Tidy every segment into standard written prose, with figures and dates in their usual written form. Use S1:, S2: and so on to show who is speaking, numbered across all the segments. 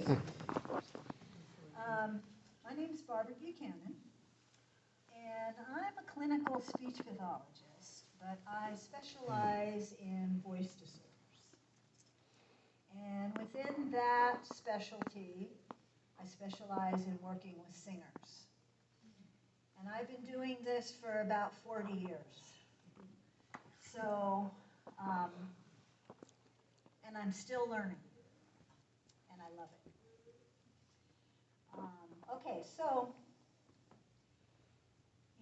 S1: My name is Barbara Buchanan, and I'm a clinical speech pathologist, but I specialize in voice disorders. And within that specialty, I specialize in working with singers. And I've been doing this for about 40 years. So, and I'm still learning, and I love it. Okay, so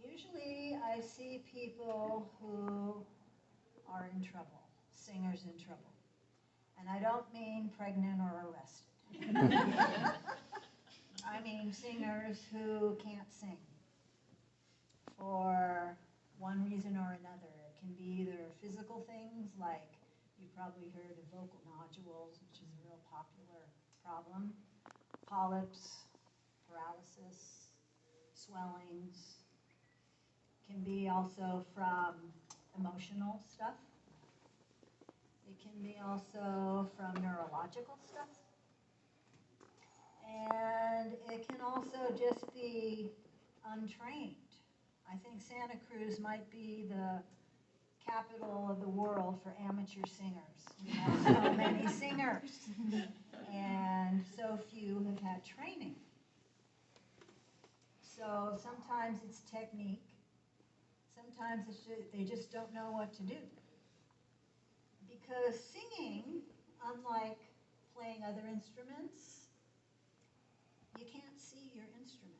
S1: usually I see people who are in trouble, singers in trouble. And I don't mean pregnant or arrested. I mean singers who can't sing for one reason or another. It can be either physical things like you've probably heard of vocal nodules, which is a real popular problem, polyps, paralysis, swellings. Can be also from emotional stuff. It can be also from neurological stuff. And it can also just be untrained. I think Santa Cruz might be the capital of the world for amateur singers. We have so many singers, and so few have had training. So sometimes it's technique. Sometimes it's they just don't know what to do. Because singing, unlike playing other instruments, you can't see your instrument.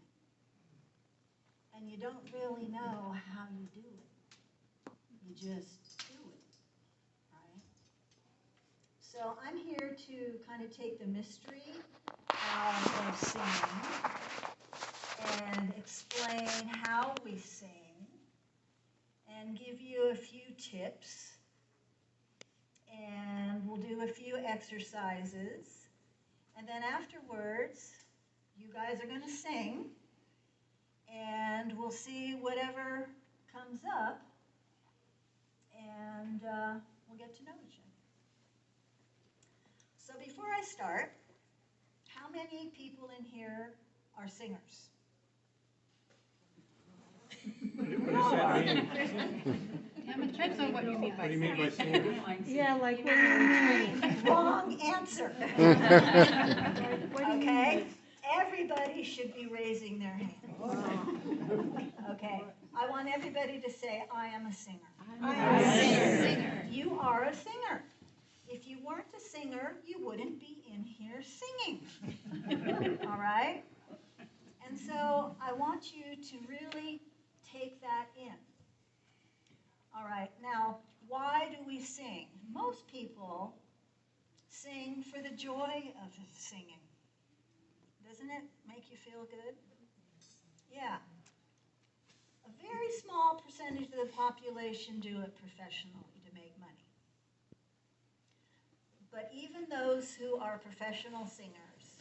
S1: And you don't really know how you do it. You just do it, right? So I'm here to kind of take the mystery out of singing and explain how we sing and give you a few tips. And we'll do a few exercises. And then afterwards, you guys are going to sing. And we'll see whatever comes up. And we'll get to know each other. So before I start, how many people in here are singers?
S2: What does that mean?
S3: Yeah, but depends on what you mean by
S2: What do you mean by
S3: singing.
S2: singer?
S4: Yeah, like when you're in training.
S1: Wrong answer. Okay? Everybody should be raising their hand. Okay? I want everybody to say, I am a singer.
S3: I am a
S1: singer. You are a singer. If you weren't a singer, you wouldn't be in here singing. All right? And so I want you to really take that in. All right, now, why do we sing? Most people sing for the joy of singing. Doesn't it make you feel good? Yeah. A very small percentage of the population do it professionally to make money. But even those who are professional singers,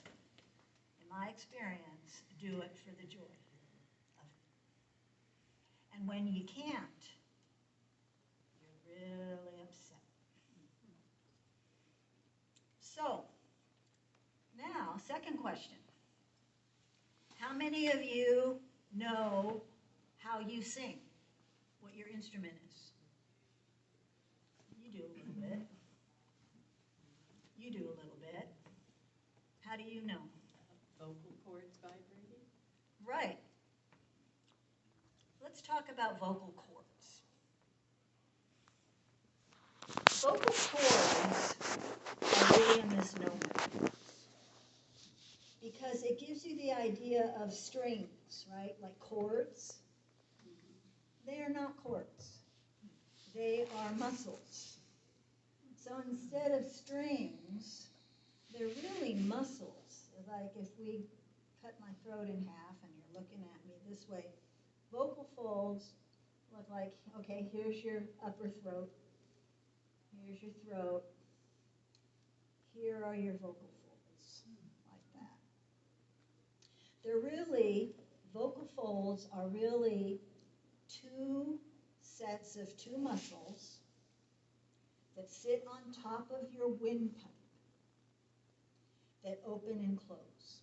S1: in my experience, do it for the joy of it. And when you can't, really upset. So, now, second question. How many of you know how you sing? What your instrument is? You do a little bit. You do a little bit. How do you know?
S5: Vocal cords vibrating?
S1: Right. Let's talk about vocal cords. Vocal cords are really a misnomer because it gives you the idea of strings, right? Like chords. They are not chords. They are muscles. So instead of strings, they're really muscles. Like if we cut my throat in half and you're looking at me this way, vocal folds look like, okay, here's your upper throat. Here's your throat. Here are your vocal folds, like that. They're really, vocal folds are really two sets of two muscles that sit on top of your windpipe. that open and close.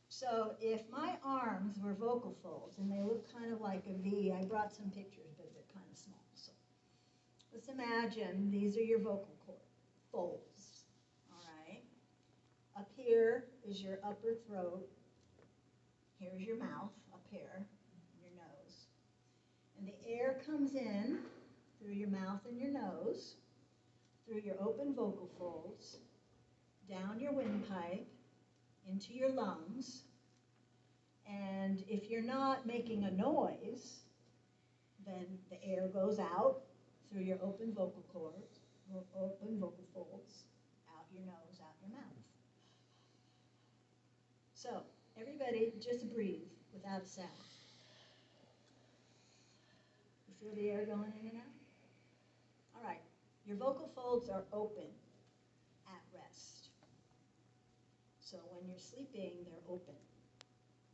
S1: So if my arms were vocal folds and they look kind of like a V, I brought some pictures, but they're kind of small. So let's imagine these are your vocal cord folds, all right? Up here is your upper throat. Here's your mouth up here, your nose. And the air comes in through your mouth and your nose, through your open vocal folds, down your windpipe, into your lungs. And if you're not making a noise, then the air goes out through your open vocal cords, open vocal folds, out your nose, out your mouth. So everybody just breathe without a sound. You feel the air going in and out? All right, your vocal folds are open at rest. So when you're sleeping, they're open,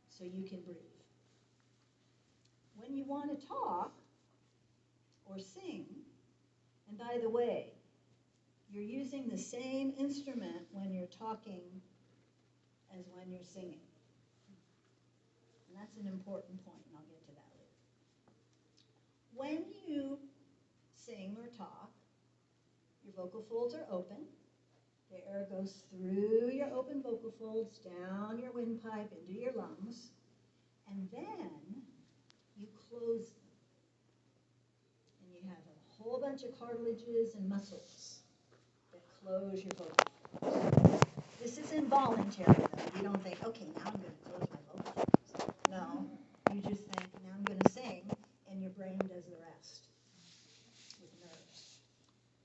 S1: so you can breathe. When you want to talk or sing, and by the way, you're using the same instrument when you're talking as when you're singing. And that's an important point, and I'll get to that later. When you sing or talk, your vocal folds are open. The air goes through your open vocal folds, down your windpipe, into your lungs, and then you close them. And you have a whole bunch of cartilages and muscles that close your vocal folds. This is involuntary, though. You don't think, okay, now I'm going to close my vocal folds. No, you just think, now I'm going to sing, and your brain does the rest with nerves.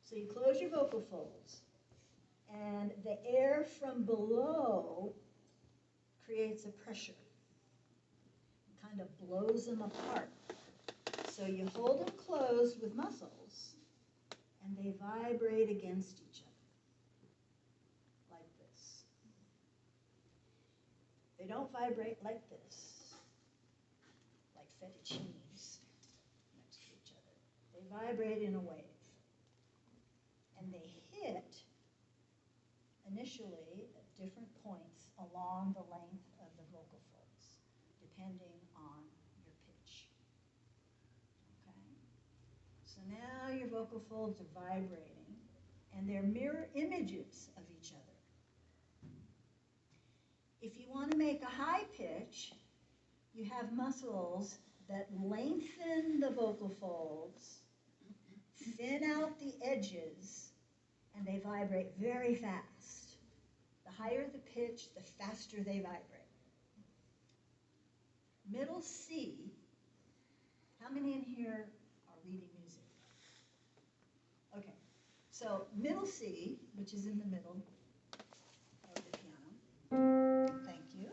S1: So you close your vocal folds, and the air from below creates a pressure. It kind of blows them apart. So you hold them closed with muscles, and they vibrate against each other, like this. They don't vibrate like this, like fettuccines next to each other. They vibrate in a wave. And they hit initially at different points along the length of the vocal folds, depending on your pitch. Okay? So now your vocal folds are vibrating, and they're mirror images of each other. If you want to make a high pitch, you have muscles that lengthen the vocal folds, thin out the edges, and they vibrate very fast. The higher the pitch, the faster they vibrate. Middle C, how many in here are leading music? Okay, so middle C, which is in the middle of the piano. Thank you.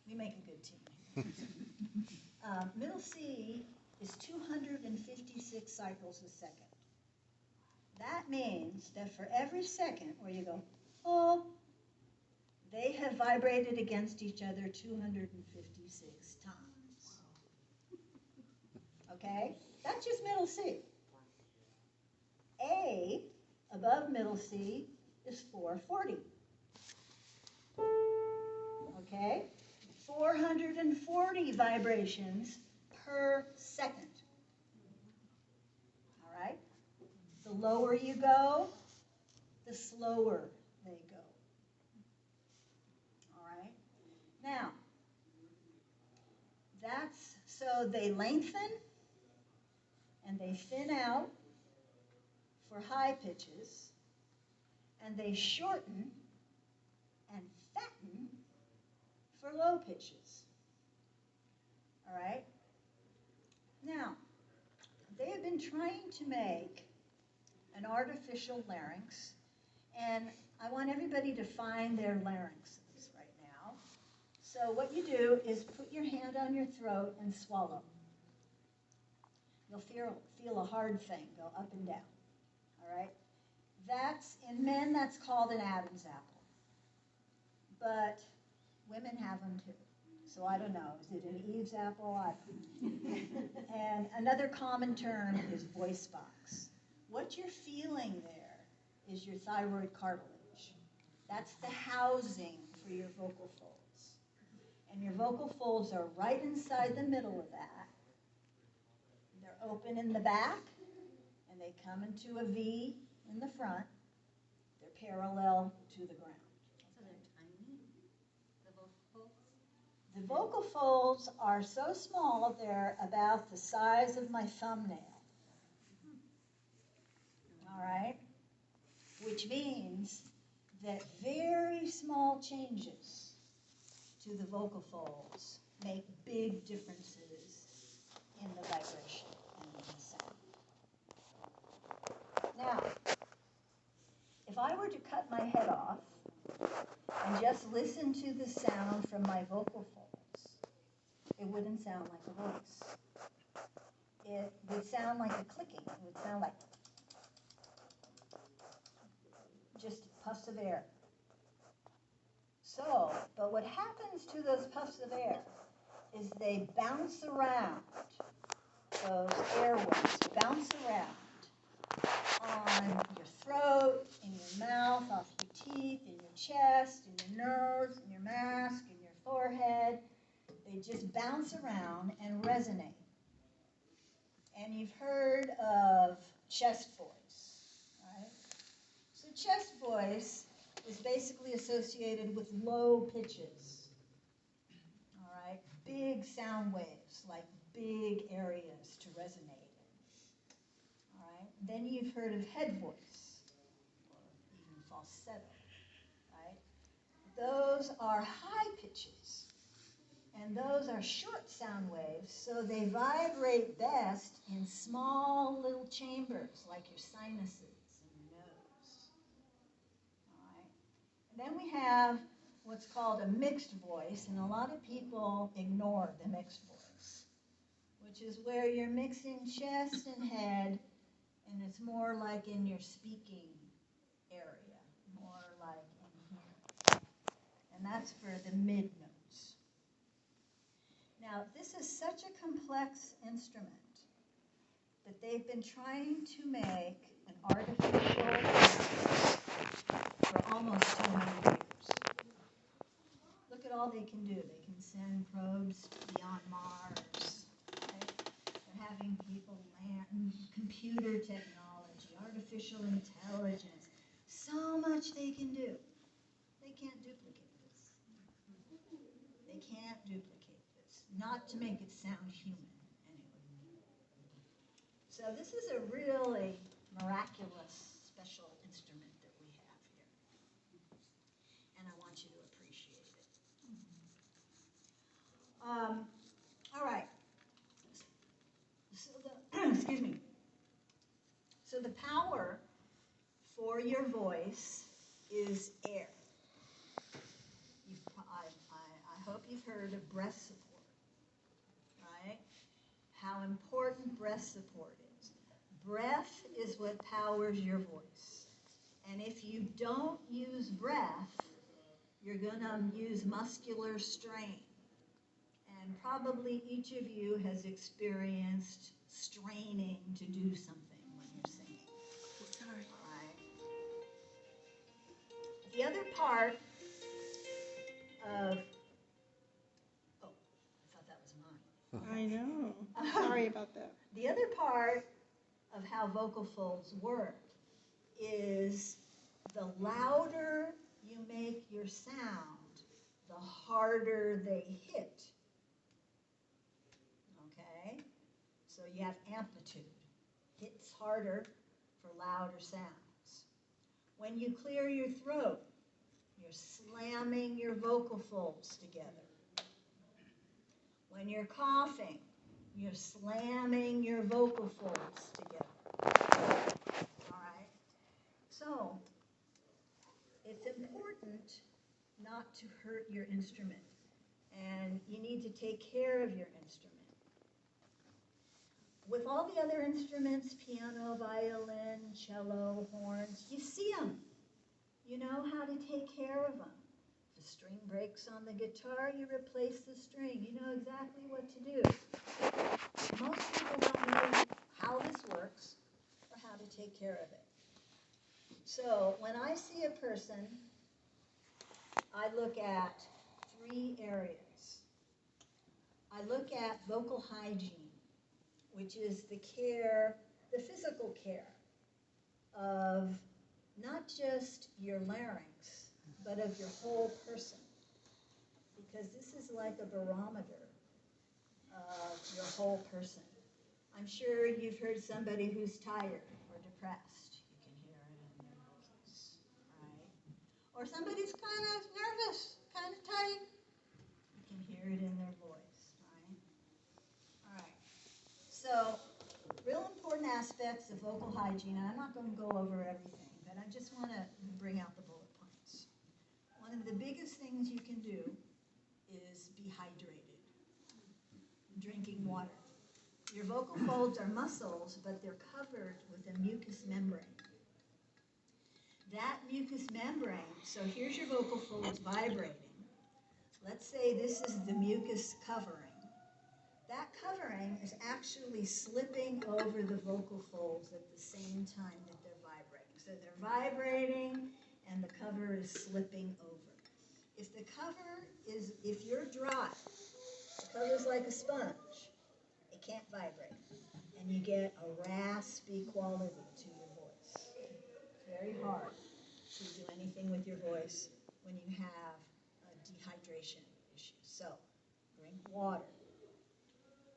S1: We make a good team. Middle C is 256 cycles a second. That means that for every second where you go, oh, they have vibrated against each other 256 times. Okay? That's just middle C. A, above middle C, is 440. Okay? 440 vibrations per second. All right? The lower you go, the slower they go. All right? Now, that's so they lengthen and they thin out for high pitches, and they shorten and fatten for low pitches. All right? Now, they have been trying to make an artificial larynx, and I want everybody to find their larynxes right now. So what you do is put your hand on your throat and swallow. You'll feel a hard thing go up and down. All right? That's, in men, that's called an Adam's apple. But women have them too. So I don't know, is it an Eve's apple? I don't know. And another common term is voice box. What you're feeling there is your thyroid cartilage. housing for your vocal folds. And your vocal folds are right inside the middle of that. They're open in the back, and they come into a V in the front. They're parallel to the ground.
S5: So they're tiny, the vocal folds?
S1: The vocal folds are so small, they're about the size of my thumbnail. All right? Which means that very small changes to the vocal folds make big differences in the vibration and in the sound. Now, if I were to cut my head off and just listen to the sound from my vocal folds, it wouldn't sound like a voice. It would sound like a clicking. It would sound like just puffs of air. So, but what happens to those puffs of air is they bounce around. Those airwaves bounce around on your throat, in your mouth, off your teeth, in your chest, in your nose, in your mask, in your forehead. They just bounce around and resonate. And you've heard of chest voice, right? So chest voice is basically associated with low pitches, all right? Big sound waves, like big areas to resonate in, all right? Then you've heard of head voice, or even falsetto, right? Those are high pitches, and those are short sound waves, so they vibrate best in small little chambers, like your sinuses and your nose. All right. And then we have what's called a mixed voice, and a lot of people ignore the mixed voice, which is where you're mixing chest and head, and it's more like in your speaking area, more like in here. And that's for the mid notes. Now, this is such a complex instrument that they've been trying to make an artificial sound for almost 200 years. Look at all they can do. They can send probes beyond Mars. Right? They're having people land, computer technology, artificial intelligence. So much they can do. They can't duplicate this. They can't duplicate. Not to make it sound human, anyway. So this is a really miraculous, special instrument that we have here. And I want you to appreciate it. All right. So the, excuse me. So the power for your voice is air. I hope you've heard of breath support. Right? How important breath support is. Breath is what powers your voice. And if you don't use breath, you're going to use muscular strain. And probably each of you has experienced straining to do something when you're singing. Sorry. Right? The other part of
S4: I know. Sorry about that.
S1: the other part of how vocal folds work is the louder you make your sound, the harder they hit. Okay? So you have amplitude. Hits harder for louder sounds. When you clear your throat, you're slamming your vocal folds together. When you're coughing, you're slamming your vocal folds together. All right? So, it's important not to hurt your instrument, and you need to take care of your instrument. With all the other instruments, piano, violin, cello, horns, you see them. You know how to take care of them. If a string breaks on the guitar, you replace the string. You know exactly what to do. Most people don't know how this works or how to take care of it. So when I see a person look at 3 areas. I look at vocal hygiene, which is the care, the physical care of not just your larynx, but of your whole person. Because this is like a barometer of your whole person. I'm sure you've heard somebody who's tired or depressed. You can hear it in their voice, right? Or somebody's kind of nervous, kind of tight. You can hear it in their voice, right? All right. So, real important aspects of vocal hygiene, and I'm not going to go over everything, but I just want to bring out the bullet points. One of the biggest things you can do is be hydrated, drinking water. Your vocal folds are muscles, but they're covered with a mucous membrane. That mucous membrane, so here's your vocal folds vibrating. Let's say this is the mucus covering. That covering is actually slipping over the vocal folds at the same time that they're vibrating. So they're vibrating and the cover is slipping over. If the cover is, if you're dry, the cover's like a sponge, it can't vibrate. And you get a raspy quality to your voice. It's very hard to do anything with your voice when you have a dehydration issue. So, drink water.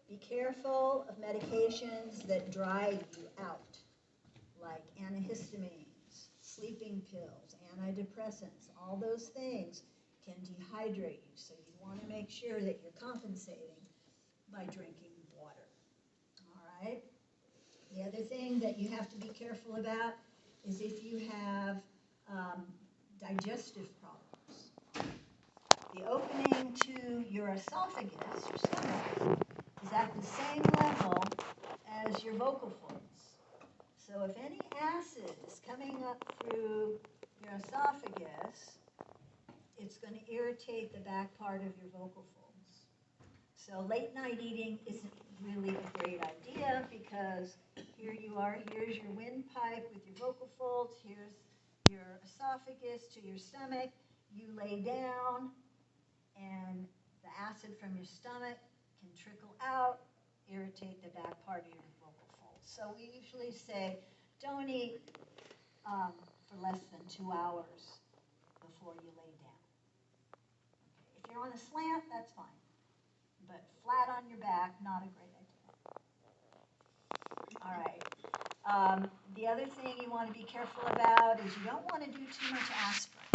S1: Be careful of medications that dry you out, like antihistamines, sleeping pills, antidepressants. All those things can dehydrate you, so you want to make sure that you're compensating by drinking water. All right? The other thing that you have to be careful about is if you have digestive problems. The opening to your esophagus, your stomach, is at the same level as your vocal folds. So if any acid is coming up through your esophagus, it's going to irritate the back part of your vocal folds. So late night eating isn't really a great idea because here you are, here's your windpipe with your vocal folds, here's your esophagus to your stomach. You lay down and the acid from your stomach can trickle out, irritate the back part of your vocal folds. So we usually say don't eat for less than 2 hours before you lay down. Okay. If you're on a slant, that's fine. But flat on your back, not a great idea. All right. The other thing you want to be careful about is you don't want to do too much aspirin.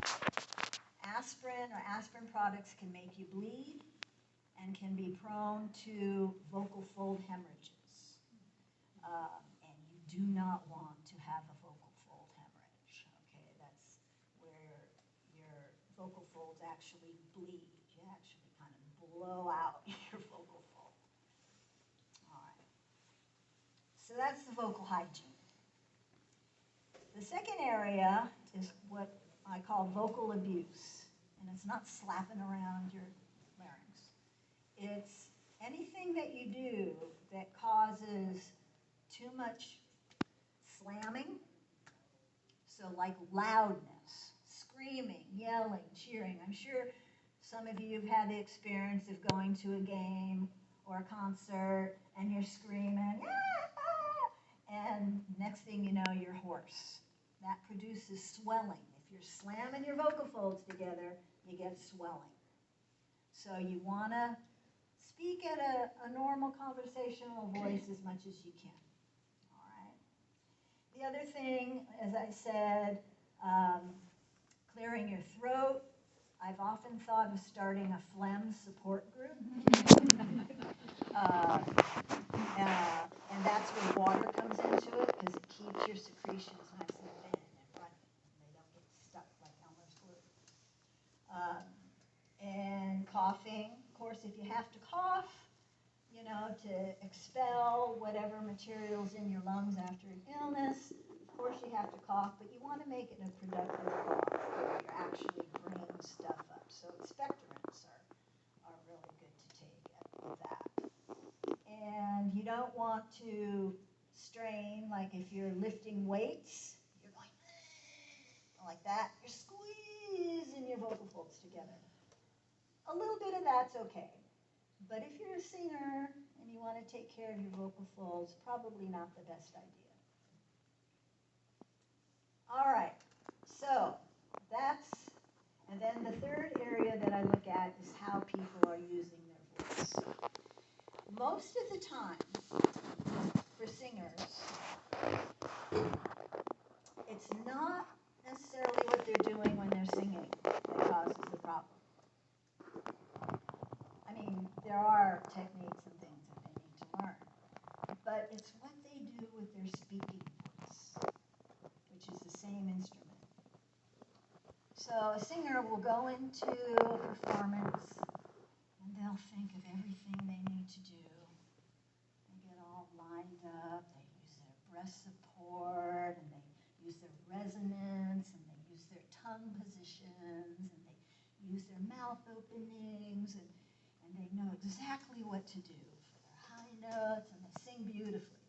S1: Aspirin or aspirin products can make you bleed and can be prone to vocal fold hemorrhages. And you do not want to have a vocal fold hemorrhage. Okay, that's where your vocal folds actually bleed. You actually kind of blow out your vocal fold. All right. So that's the vocal hygiene. The second area is what I call vocal abuse. And it's not slapping around your larynx. It's anything that you do that causes too much slamming. So like loudness, screaming, yelling, cheering. I'm sure some of you have had the experience of going to a game or a concert and you're screaming, and next thing you know, you're hoarse. That produces swelling. If you're slamming your vocal folds together, you get swelling. So you want to speak at a normal conversational voice as much as you can. All right. The other thing, as I said, clearing your throat. I've often thought of starting a phlegm support group. And that's where water comes into it because it keeps your secretions nice and thin and running. They don't get stuck like Elmer's glue. And coughing. Of course, if you have to cough, you know, to expel whatever materials in your lungs after an illness, of course you have to cough, but you want to make it a productive cough where you're actually bringing stuff up. So expectorants are really good to take with that. And you don't want to strain, like if you're lifting weights, you're going like that, you're squeezing your vocal folds folds together. A little bit of that's okay. But if you're a singer and you want to take care of your vocal folds, probably not the best idea. All right, so that's, and then the third area that I look at is how people are using their voice. Most of the time, for singers, it's not necessarily what they're doing when they're singing that causes the problem. I mean, there are techniques and things that they need to learn, but it's what they do with their speaking voice, which is the same instrument. So a singer will go into a performance and they'll think of everything they need to do. They get all lined up, they use their breast support, and they use their resonance, and they use their tongue positions, and they use their mouth openings, and they know exactly what to do for their high notes, and they sing beautifully.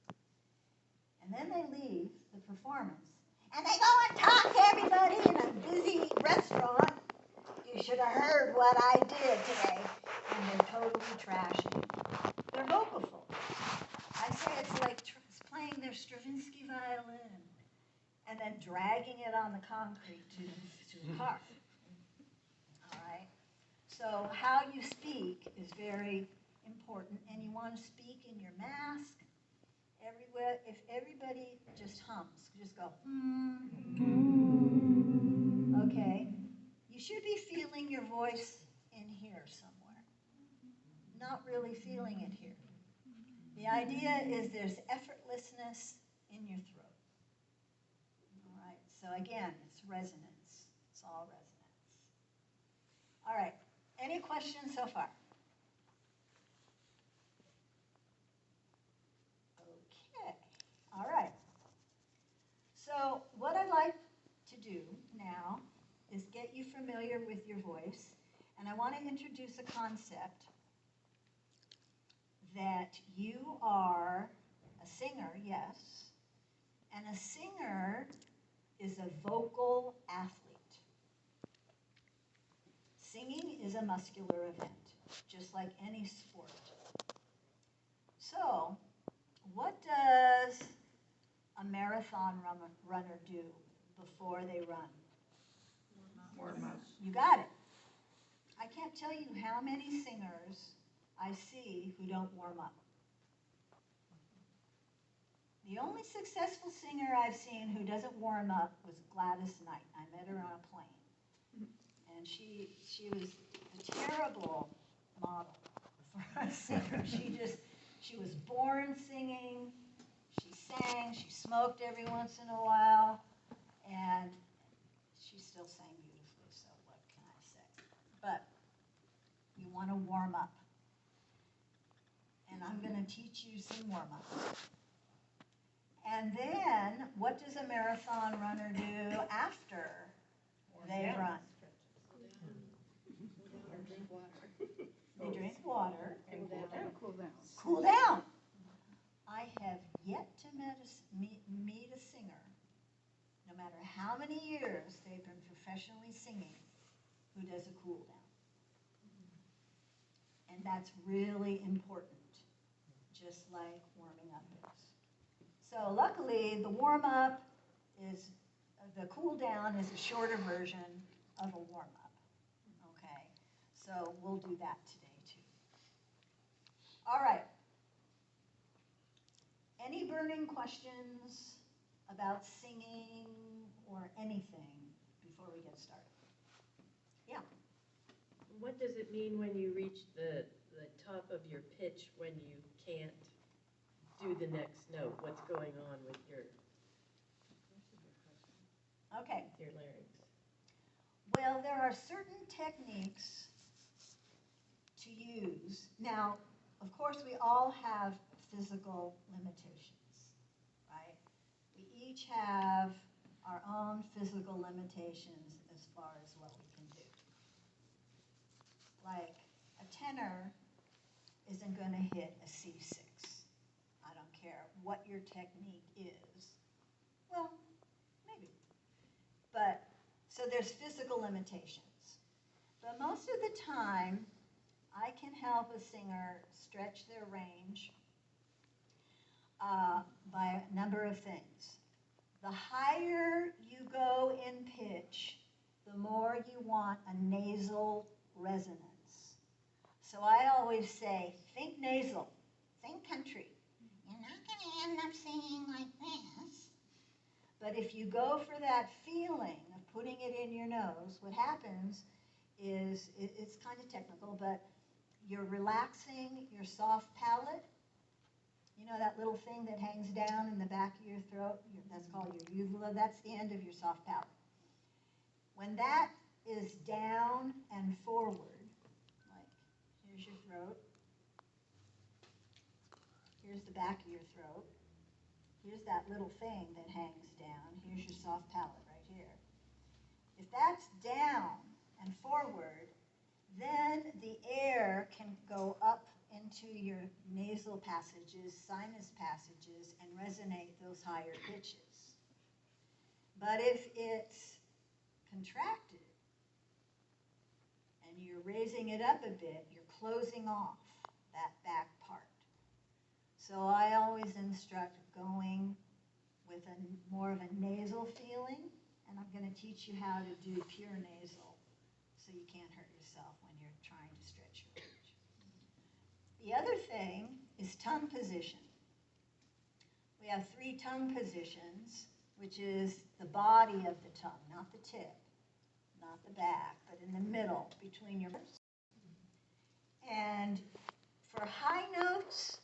S1: And then they leave the performance, and they go and talk to everybody in a busy restaurant. You should have heard what I did today. And they're totally trashing their vocal folds. I say it's like playing their Stravinsky violin and then dragging it on the concrete to the car. All right? So how you speak is very important, and you want to speak in your mask everywhere. If everybody just hums, just go, okay, you should be feeling your voice in here somewhere, not really feeling it here. The idea is there's effortlessness in your throat. All right, so again, it's resonance. It's all resonance. All right, any questions so far? Okay, all right. So what I'd like to do now is get you familiar with your voice, and I want to introduce a concept that you are a singer, yes, and a singer is a vocal athlete. Singing is a muscular event, just like any sport. So, what does a marathon runner do before they run?
S4: Warm up.
S1: You got it. I can't tell you how many singers I see who don't warm up. The only successful singer I've seen who doesn't warm up was Gladys Knight. I met her on a plane. And she was a terrible model for a singer. She was born singing. She sang. She smoked every once in a while. And she still sang beautifully, so what can I say? But you want to warm up. And I'm going to teach you some warm-ups. And then, what does a marathon runner do after they run? They drink water.
S3: And cool down.
S1: Cool down. I have yet to meet a singer, no matter how many years they've been professionally singing, who does a cool down. And that's really important, just like warming up is. So luckily, the warm-up is, the cool down is a shorter version of a warm-up, okay? So we'll do that today too. All right. Any burning questions about singing or anything before we get started? Yeah.
S6: What does it mean when you reach the top of your pitch when you can't do the next note? What's going on with your larynx?
S1: Well, there are certain techniques to use. Now, of course, we all have physical limitations, right? We each have our own physical limitations as far as what we can do. Like, a tenor isn't going to hit a C6. I don't care what your technique is. Well, maybe. But, so there's physical limitations. But most of the time, I can help a singer stretch their range by a number of things. The higher you go in pitch, the more you want a nasal resonance. So I always say, think nasal, think country. You're not going to end up singing like this. But if you go for that feeling of putting it in your nose, what happens is, it's kind of technical, but you're relaxing your soft palate. You know that little thing that hangs down in the back of your throat? That's called your uvula. That's the end of your soft palate. When that is down and forward, like here's your throat, here's the back of your throat, here's that little thing that hangs down, here's your soft palate right here. If that's down and forward, then the air can go up into your nasal passages, sinus passages, and resonate those higher pitches. But if it's contracted and you're raising it up a bit, you're closing off that back part. So I always instruct going with more of a nasal feeling, and I'm going to teach you how to do pure nasal so you can't hurt yourself when you're trying to stretch your range. The other thing is tongue position. We have 3 tongue positions, which is the body of the tongue, not the tip, not the back, but in the middle between your lips. And for high notes,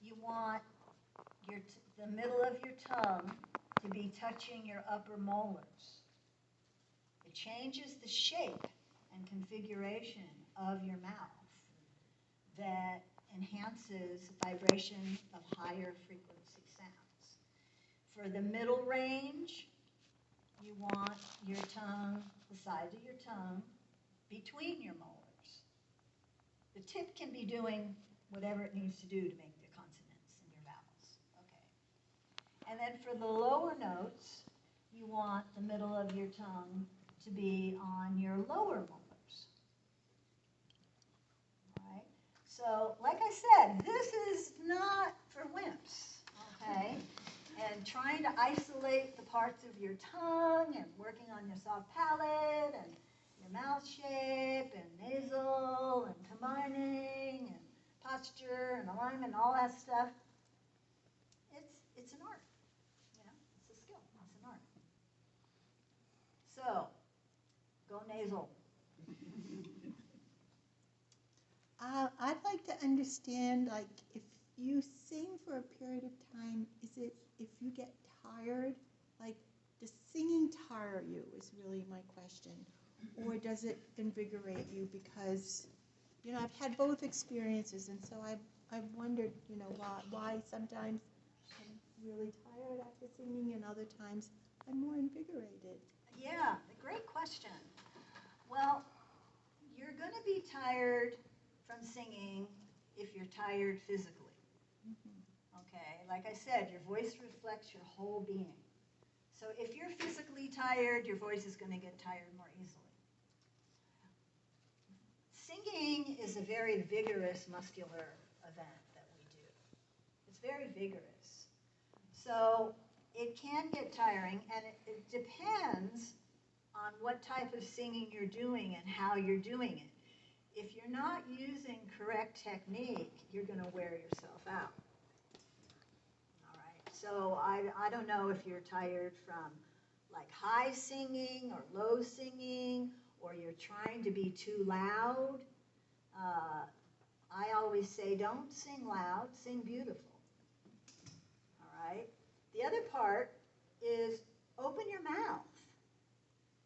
S1: you want the middle of your tongue to be touching your upper molars. It changes the shape and configuration of your mouth that enhances vibration of higher frequency sounds. For the middle range, you want your tongue, the sides of your tongue, between your molars. The tip can be doing whatever it needs to do to make the consonants in your vowels. Okay. And then for the lower notes, you want the middle of your tongue to be on your lower molars. All right? So, like I said, this is not for wimps, okay? And trying to isolate the parts of your tongue and working on your soft palate and your mouth shape and nasal and combining and posture and alignment and all that stuff, it's an art. You know, it's a skill. It's an art. So, go nasal.
S4: I'd like to understand, like, if you sing for a period of time, is it if you get tired, like, does singing tire you is really my question, or does it invigorate you? Because, you know, I've had both experiences, and so I've wondered, you know, why sometimes I'm really tired after singing, and other times I'm more invigorated.
S1: Yeah, great question. Well, you're going to be tired from singing if you're tired physically. Okay, like I said, your voice reflects your whole being. So if you're physically tired, your voice is going to get tired more easily. Singing is a very vigorous muscular event that we do. It's very vigorous. So it can get tiring, and it depends on what type of singing you're doing and how you're doing it. If you're not using correct technique, you're going to wear yourself out. All right. So I don't know if you're tired from like high singing or low singing, or you're trying to be too loud. I always say, don't sing loud, sing beautiful. All right. The other part is open your mouth.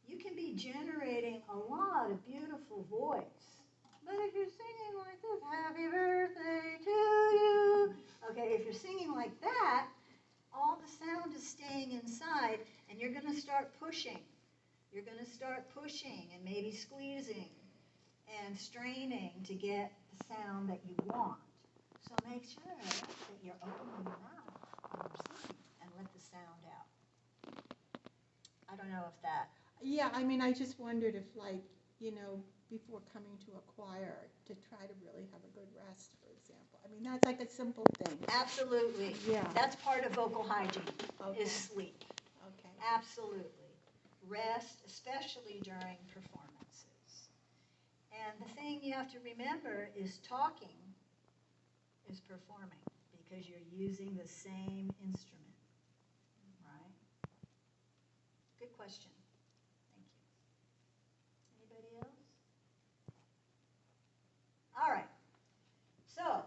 S1: You can be generating a lot of beautiful voice. But if you're singing like this, happy birthday to you. Okay, if you're singing like that, all the sound is staying inside, and you're going to start pushing. You're going to start pushing and maybe squeezing and straining to get the sound that you want. So make sure that you're opening your mouth when you're singing and let the sound out. I don't know if that...
S4: Yeah, I mean, I just wondered if, like, before coming to a choir to try to really have a good rest, for example. I mean, that's like a simple thing.
S1: Absolutely.
S4: Yeah.
S1: That's part of vocal hygiene,
S4: Okay.
S1: is sleep.
S4: Okay.
S1: Absolutely. Rest, especially during performances. And the thing you have to remember is talking is performing because you're using the same instrument, right? Good question. Thank you. Anybody else? All right. So,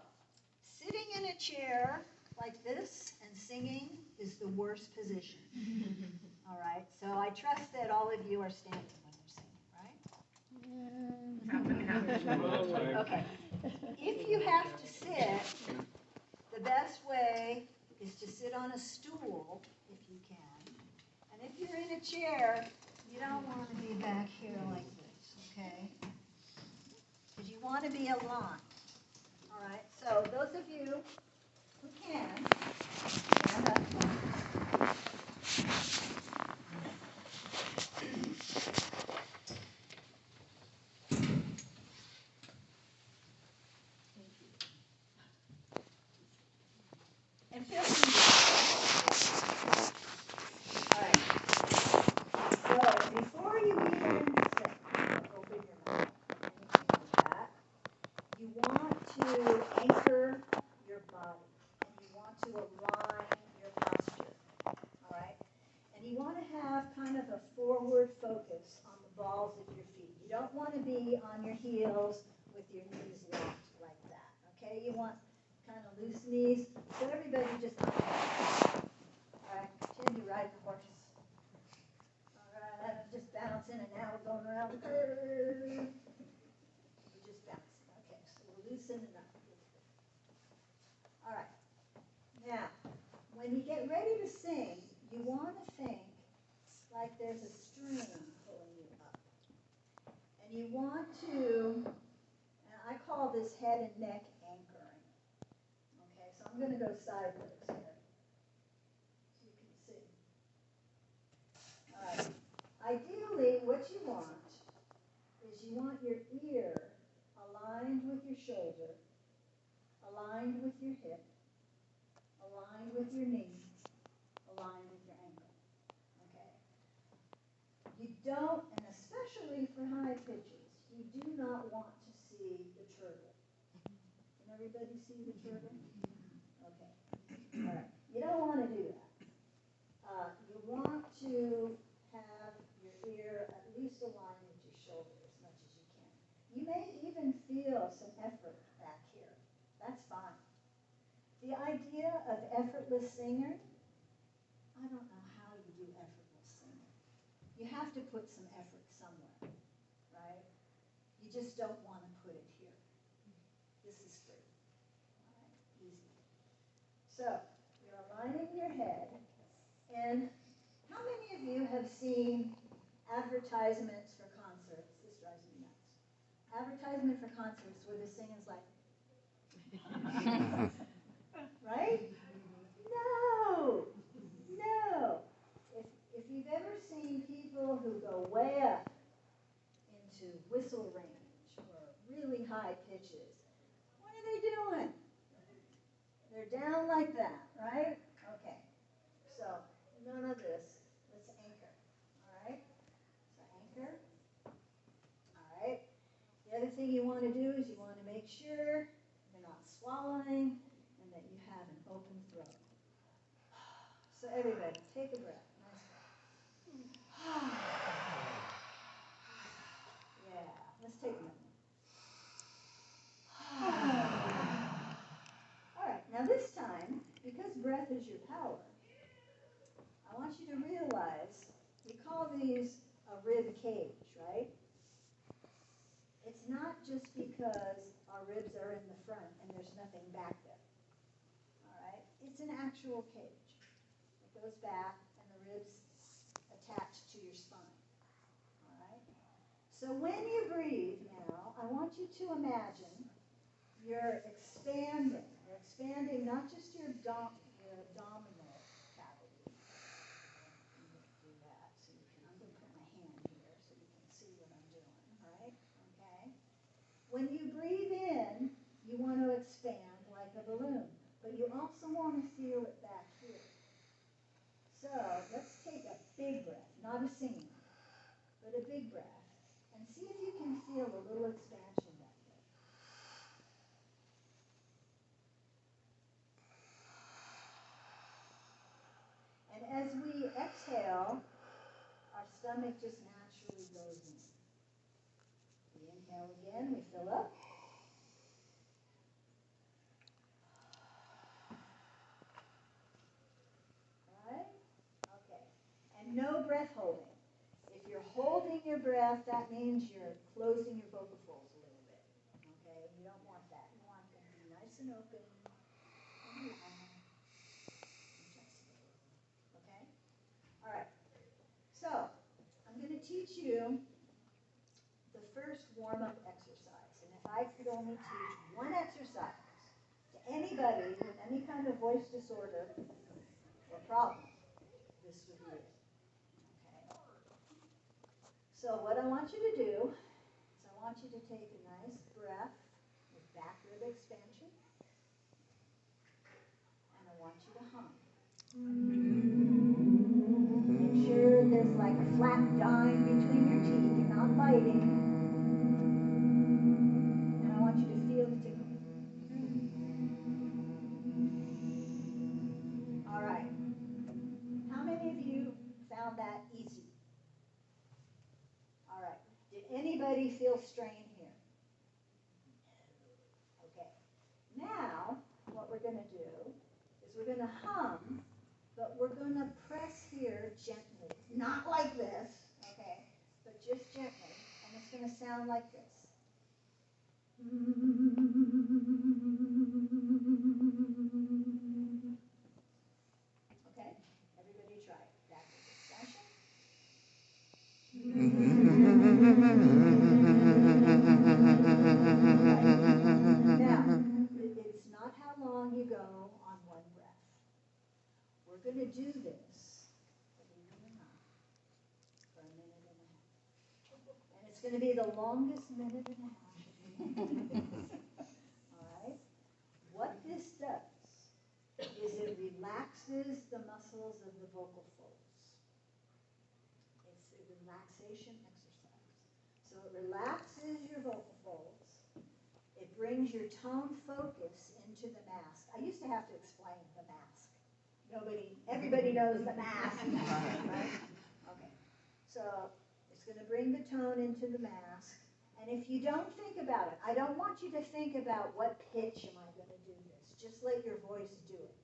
S1: sitting in a chair like this and singing is the worst position. All right. So I trust that all of you are standing when you're singing, right? Okay. If you have to sit, the best way is to sit on a stool if you can. And if you're in a chair, you don't want to be back here like this, okay? Because you want to be aligned. All right, so those of you who can, stand up. And feel free. All right. So before you even sing, open your mouth, anything like that, you want to anchor your body, and you want to align your posture, all right? And you want to have kind of a forward focus on the balls of your feet. You don't want to be on your heels with your knees locked like that, okay? You want kind of loose knees, so everybody just, all right, pretend you're riding a horse. All right, I'm just bouncing and now we're going around the curve. We're just bouncing. Okay, so we'll loosen it up. All right. Now, when you get ready to sing, you want to think like there's a string pulling you up. And you want to, and I call this head and neck anchoring. Okay, so I'm going to go sideways here so you can see. All right. Ideally, what you want is you want your ear aligned with your shoulder, aligned with your hip, aligned with your knee, aligned with your ankle. Okay? You don't, and especially for high pitches, you do not want to see the turtle. Can everybody see the turtle? Okay. All right. You don't want to do that. You want to have your ear at least aligned with your shoulder as much as you can. You may even feel some effort back here. That's fine. The idea of effortless singer, I don't know how you do effortless singing. You have to put some effort somewhere, right? You just don't want to put it here. This is free. All right, easy. So, you're aligning your head, and how many of you have seen advertisements for concerts? This drives me nuts. Advertisement for concerts where the singing's like, right? No, no. If you've ever seen people who go way up into whistle range or really high pitches, what are they doing? They're down like that, right? Okay. So, none of this. Let's anchor. All right? So, anchor. All right. The other thing you want to do is you want to make sure you're not swallowing and that you have an open throat. So, everybody, take a breath. Nice breath. Yeah. Let's take a minute. All right. Now, this time, because breath is your power, I want you to realize, we call these a rib cage, right? It's not just because our ribs are in the front and there's nothing back there. All right? It's an actual cage. It goes back and the ribs attach to your spine. All right? So when you breathe now, I want you to imagine you're expanding. You're expanding not just your abdominal cavity. I'm going to do that so you can, I'm going to put my hand here so you can see what I'm doing, all When you breathe in, you want to expand like a balloon, but you also want to feel it back here. So let's take a big breath, not a singing, but a big breath, and see if you can feel a little expansion back there. And as we exhale, our stomach just naturally goes in. We inhale again, we fill up. Right? Okay. And no breath holding. If you're holding your breath, that means you're closing your vocal folds a little bit. Okay? You don't want that. You want them to be nice and open. And long. Okay? All right. So, I'm going to teach you the first warm-up exercise. And if I could only teach one exercise to anybody with any kind of voice disorder or problem, this would be it. Okay? So what I want you to do is I want you to take a nice breath with back rib expansion. And I want you to hum. Make sure there's like a flat dime between your teeth. You're not biting. And I want you to feel the tickle. All right. How many of you found that easy? All right. Did anybody feel strain here? Okay. Now, what we're going to do is we're going to hum, but we're going to press here gently. Not like this, okay, but just gently. And it's going to sound like this. Okay? Everybody try it. Back to expansion. Now, it's not how long you go on one breath. We're going to do this, believe it or not, for a minute and a half. And it's going to be the longest minute and a half. All right? What this does is it relaxes the muscles of the vocal folds. It's a relaxation exercise. So it relaxes your vocal folds. It brings your tone focus into the mask. I used to have to explain the mask. Everybody knows the mask, right? Okay. So it's going to bring the tone into the mask. And if you don't think about it, I don't want you to think about what pitch am I going to do this. Just let your voice do it.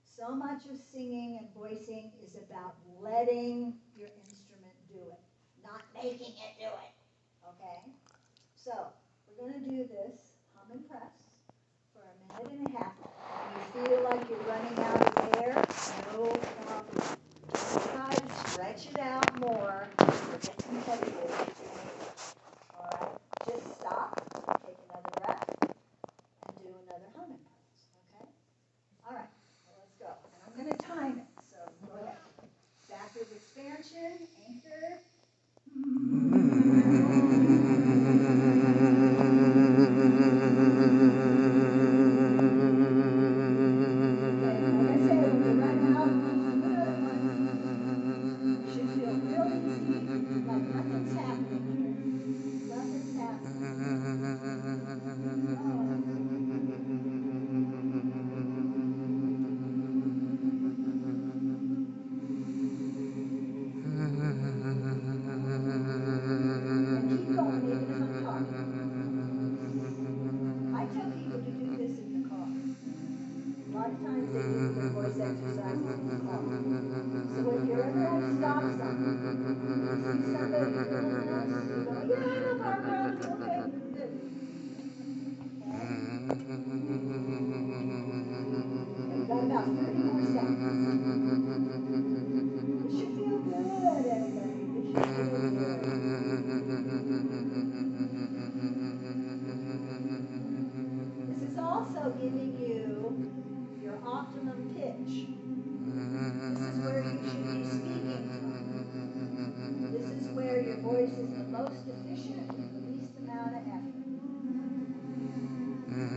S1: So much of singing and voicing is about letting your instrument do it, not making it do it. Okay? So we're going to do this hum and press for a minute and a half. When you feel like you're running out of air, no problem. Just try to stretch it out more or get competitive. All right? Just stop, take another breath, and do another hum and press. Okay? All right. Well, let's go. And I'm going to time it. So go ahead. Backward expansion, anchor. Should feel real easy, like nothing's happening.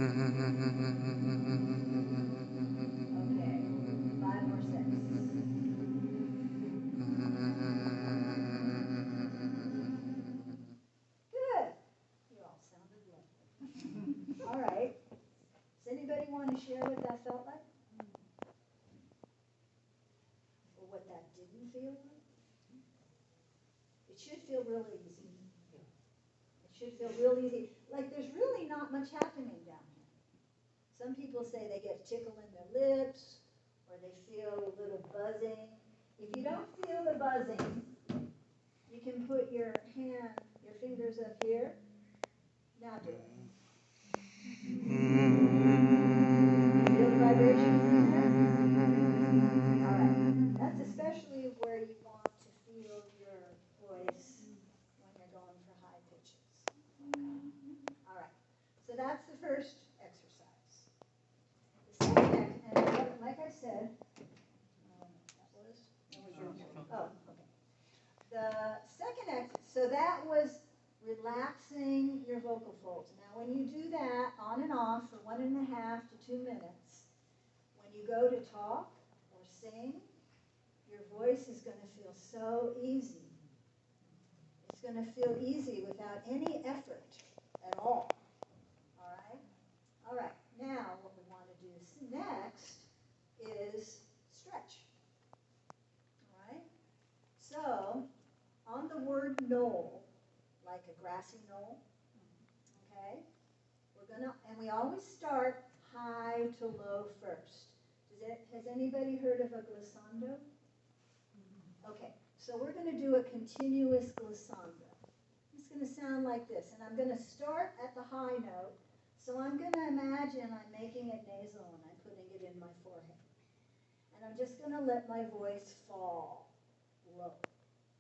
S1: Okay, 5 more seconds. Good. You all sounded lovely. All right. Does anybody want to share what that felt like? Or what that didn't feel like? It should feel real easy. It should feel real easy. Like there's really not much happening down here. Some people say they get tickle in their lips, or they feel a little buzzing. If you don't feel the buzzing, you can put your fingers up here. Now do it. Feel the vibrations in there? All right. That's especially where you want to feel your voice when you're going for high pitches. Okay. All right. So that's the first exercise. The second, and like I said, that was your phone. Oh, okay. The second exercise, so that was relaxing your vocal folds. Now, when you do that on and off for 1.5 to 2 minutes, when you go to talk or sing, your voice is going to feel so easy. It's going to feel easy without any effort at all. All right? All right. Now, what we want to do next is stretch. All right? So, on the word knoll, like a grassy knoll, okay? And we always start high to low first. Has anybody heard of a glissando? Okay, so we're going to do a continuous glissando. It's going to sound like this, and I'm going to start at the high note. So I'm going to imagine I'm making it nasal and I'm putting it in my forehead. And I'm just going to let my voice fall low.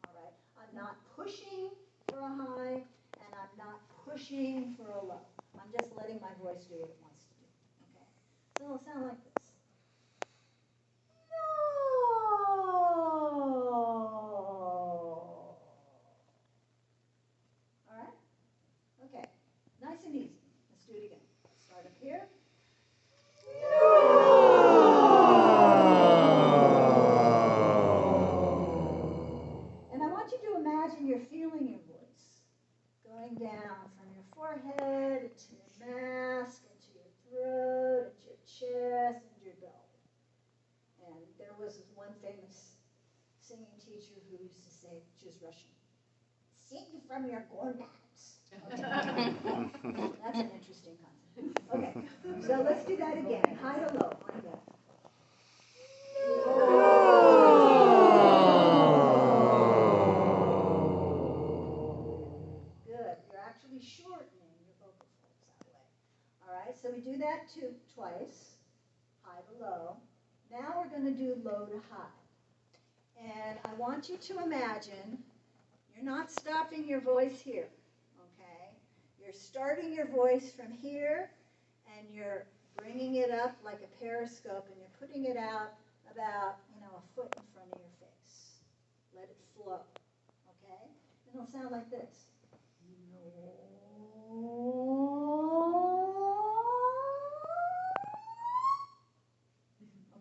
S1: All right? I'm not pushing for a high, and I'm not pushing for a low. I'm just letting my voice do what it wants to do. Okay? So it'll sound like this. No. All right? Okay. Nice and easy. Let's do it again. Start up here. And I want you to imagine you're feeling your voice going down from your forehead into your mask, into your throat, into your chest, into your belly. And there was one famous singing teacher who used to say, she was Russian, sing from your gonads. Okay. That's an interesting concept. Okay, so let's do that again. High to low, on again. Good. You're actually shortening your vocal folds that way. All right, so we do that twice, high to low. Now we're going to do low to high. And I want you to imagine you're not stopping your voice here, okay? You're starting your voice from here, and you're bringing it up like a periscope, and you're putting it out about, a foot in front of your face. Let it flow, okay? And it'll sound like this.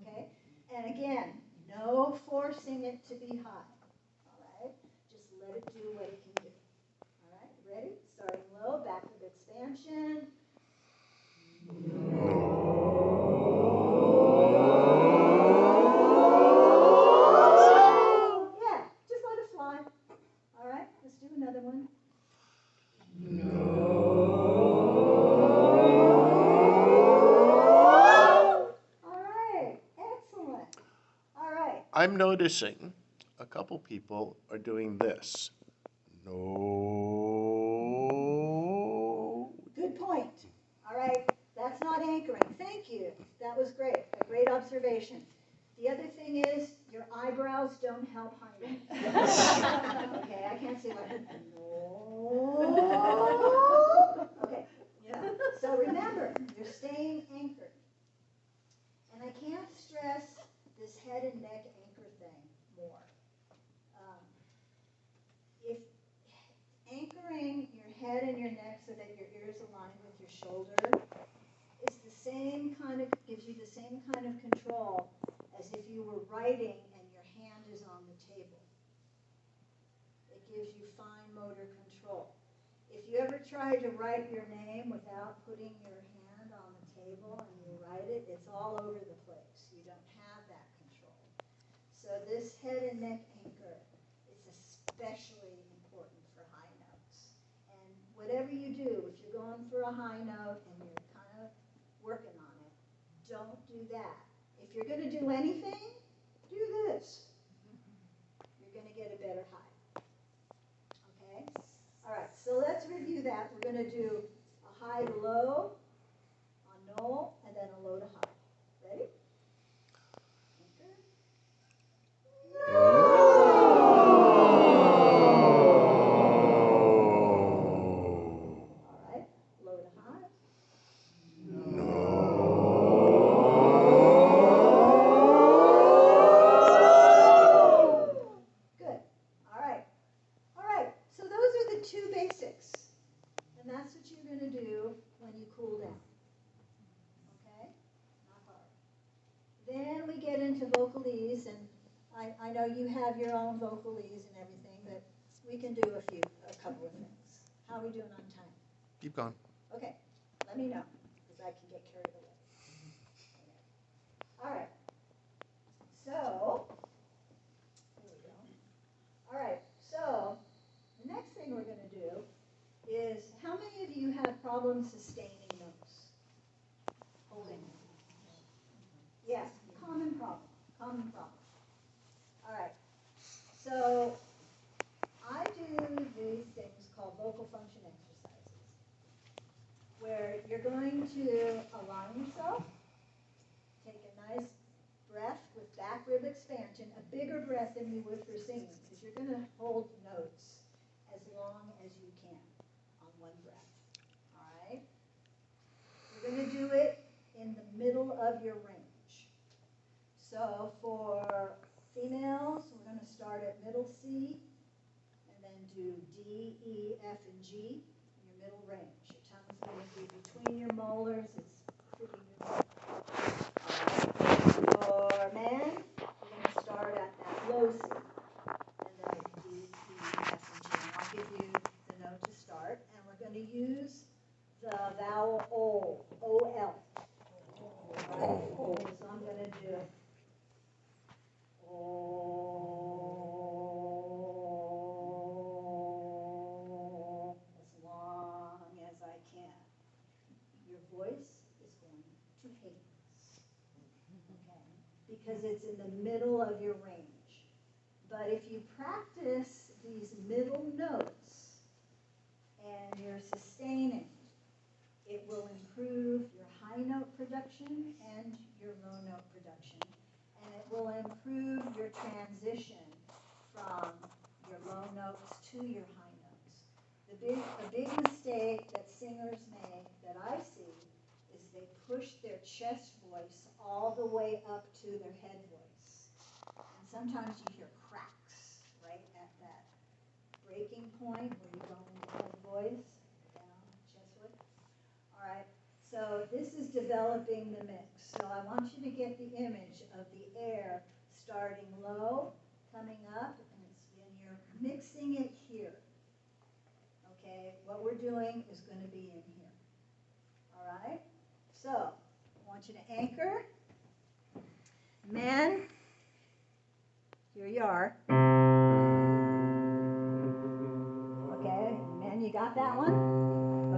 S1: Okay? And again, no forcing it to be high. All right? Just let it do what it can do. All right? Ready? Starting low, back with expansion. Yeah, just let it fly. All right? Let's do another one.
S7: I'm noticing a couple people are doing this. No.
S1: Good point. All right, that's not anchoring. Thank you. That was great. A great observation. The other thing is your eyebrows don't help hiding. Okay, I can't see what. No. Okay. Yeah. So remember, you're staying anchored. And I can't stress this head and neck anchor thing more. If anchoring your head and your neck so that your ears align with your shoulder same kind of, gives you the same kind of control as if you were writing and your hand is on the table. It gives you fine motor control. If you ever try to write your name without putting your hand on the table and you write it, it's all over the place. You don't have that control. So this head and neck anchor is especially important for high notes. And whatever you do, if you're going for a high note and you're kind of working on it, don't do that. If you're going to do anything, do this. You're going to get a better high. Okay? All right, so let's review that. We're going to do a high to low on null and then a low to high. Ready? Anchor. All right, low to high. Good. All right. All right. So those are the two basics. And that's what you're going to do when you cool down. Okay? Not hard. Then we get into vocalese, and I know you have your own vocalese and everything, but we can do a couple of things. How are we doing on time?
S7: Keep going.
S1: Okay. Let me know, because I can get carried away. Okay. All right. So, here we go. All right. So, the next thing we're going to do is, how many of you have problems sustaining notes? Holding. Yes, common problem. Common problem. All right. So, I do these things called vocal function exercises, where you're going to align yourself, take a nice breath with back rib expansion, a bigger breath than you would for singing, because you're going to hold notes as long as you can on one breath. All right? You're going to do it in the middle of your range. So for females, we're going to start at middle C and then do D, E, F, and G in your middle range. Your tongue's going to be between your molars. It's pretty good. For men, we're going to start at that low C and then D, E, F, and G. And I'll give you the note to start. And we're going to use the vowel O, O-L. Right? So I'm going to do as long as I can. Your voice is going to hate this, okay? Because it's in the middle of your range. But if you practice these middle notes and you're sustaining, it will improve your high note production and your low note production. And it will improve your transition from your low notes to your high notes. A big mistake that singers make that I see is they push their chest voice all the way up to their head voice. And sometimes you hear cracks right at that breaking point where you go into head voice, down chest voice. All right. So this is developing the mix. So I want you to get the image of the air starting low, coming up, and you're mixing it here. Okay, what we're doing is going to be in here. All right? So I want you to anchor. Men, here you are. Okay, men, you got that one?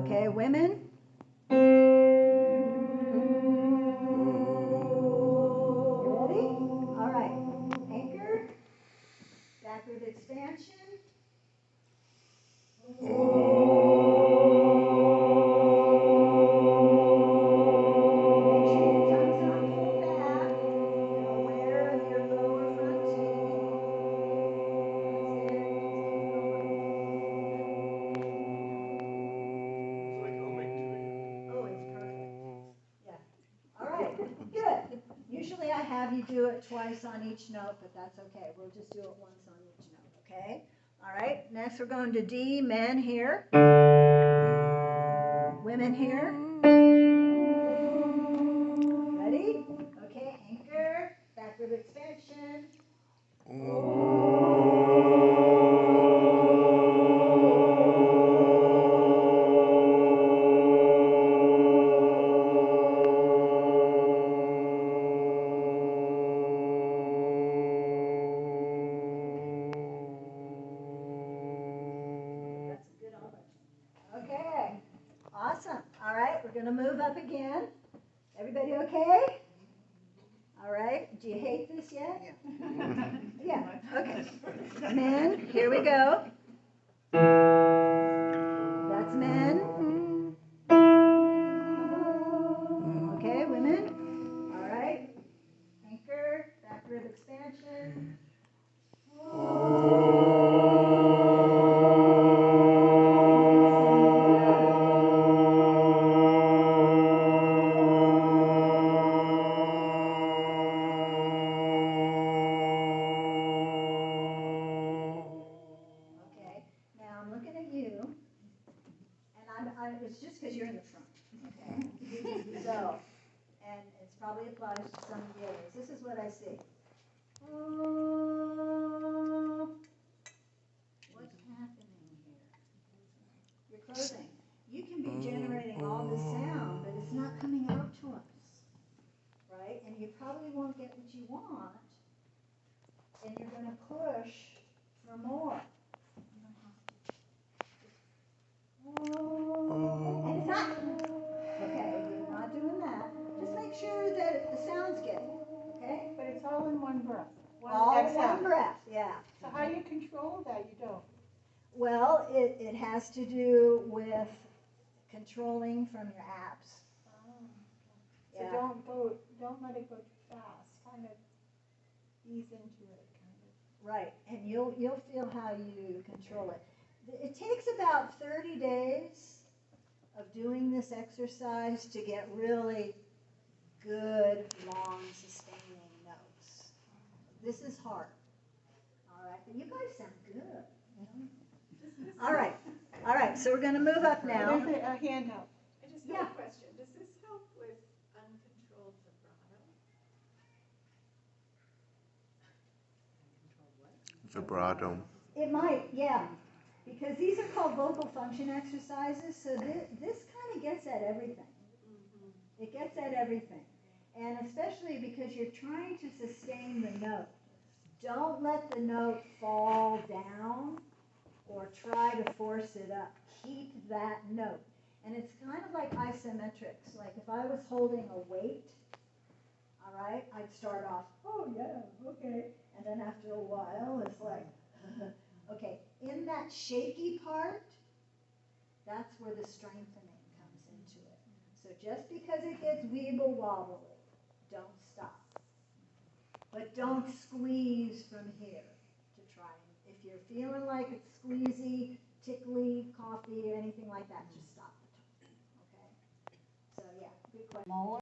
S1: Okay, women. Backward expansion. Make sure your tongue's not pulled back. You're aware of your lower front teeth. That's it. Just keep going.
S2: It's like humming to you.
S1: Oh, it's perfect. Yeah. All right. Good. Usually I have you do it twice on each note, but that's okay. We'll just do it once on each note, okay? All right, next we're going to D, men here, women here. move up again. Everybody okay? All right. Do you hate this yet? Yeah. Okay. Men, here we go. That's men. Okay, women. All right. Anchor, back rib expansion. Okay, now I'm looking at you, and it's just because you're in the front, okay? So, and it's probably applies to some of the others. This is what I see. Oh, what's happening here? You're closing. You can be generating all this sound, but it's not coming out to us, right? And you probably won't get what you want, and you're going to push for more. And it's not, okay, we're not doing that. Just make sure that the sound's getting, okay?
S4: But it's all in one breath.
S1: All in one breath, yeah.
S4: So how do you control that? You don't.
S1: Well, it has to do with controlling from your abs.
S4: So
S1: Yeah.
S4: don't let it go too fast. Kind of ease into it, kind of.
S1: Right, and you'll feel how you control it. It takes about 30 days of doing this exercise to get really good, long, sustaining notes. This is hard. All right, but you guys sound good. All right, so we're going to move up now.
S4: There's a hand up.
S8: I just
S1: Yeah.
S8: have a question. Does this help with uncontrolled vibrato?
S7: Vibrato.
S1: It might, yeah, because these are called vocal function exercises, so this kind of gets at everything. It gets at everything, and especially because you're trying to sustain the note. Don't let the note fall down or try to force it up. Keep that note. And it's kind of like isometrics. Like if I was holding a weight, all right, I'd start off, oh yeah, okay. And then after a while, it's like, okay. In that shaky part, that's where the strengthening comes into it. So just because it gets weeble wobbly, don't stop. But don't squeeze from here to try. If you're feeling like it's squeezy, tickly, coffee, or anything like that, just stop. Okay? So yeah, good question.